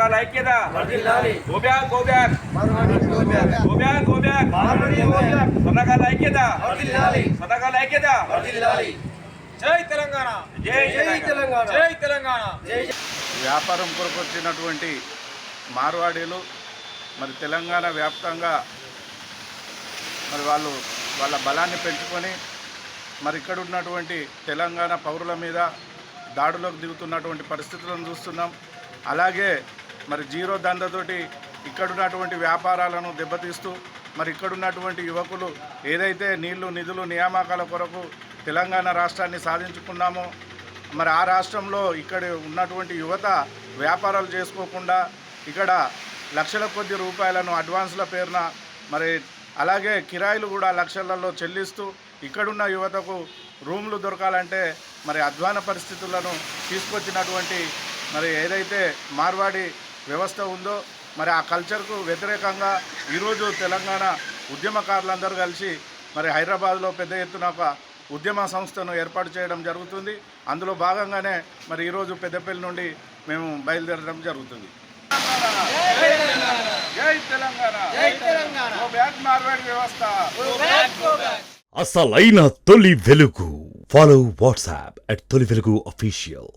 సంఘాల ఐక్యత గోబ్యాక్ సంఘాల ఐక్యత జై తెలంగాణ జై తెలంగాణ జై తెలంగాణ. వ్యాపారం కొరకు వచ్చినటువంటి మార్వాడీలు మరి తెలంగాణ వ్యాప్తంగా మరి వాళ్ళ బలాన్ని పెంచుకొని మరి ఇక్కడ ఉన్నటువంటి తెలంగాణ పౌరుల మీద దాడులకు దిగుతున్నటువంటి పరిస్థితులను చూస్తున్నాం. అలాగే మరి జీరో దందతోటి ఇక్కడున్నటువంటి వ్యాపారాలను దెబ్బతీస్తూ మరి ఇక్కడున్నటువంటి యువకులు ఏదైతే నీళ్లు నిధులు నియామకాల కొరకు తెలంగాణ రాష్ట్రాన్ని సాధించుకున్నామో మరి ఆ రాష్ట్రంలో ఇక్కడ ఉన్నటువంటి యువత వ్యాపారాలు చేసుకోకుండా ఇక్కడ లక్షల కొద్ది రూపాయలను అడ్వాన్స్ల పేరున మరి అలాగే కిరాయిలు కూడా లక్షలలో చెల్లిస్తూ ఇక్కడున్న యువతకు రూమ్లు దొరకాలంటే మరి అధ్వాన పరిస్థితులను తీసుకొచ్చినటువంటి మరి ఏదైతే మార్వాడి వ్యవస్థ ఉందో మరి ఆ కల్చర్కు వ్యతిరేకంగా ఈరోజు తెలంగాణ ఉద్యమకారులందరూ కలిసి మరి హైదరాబాద్లో పెద్ద ఎత్తున ఒక ఉద్యమ సంస్థను ఏర్పాటు చేయడం జరుగుతుంది. అందులో భాగంగానే మరి ఈరోజు పెద్దపల్లి నుండి మేము బయలుదేరడం జరుగుతుంది. జై తెలంగాణ మార్వాడి వ్యవస్థ. అసలైన తొలి వెలుగు. ఫాలో వాట్సాప్ @తొలి వెలుగు official.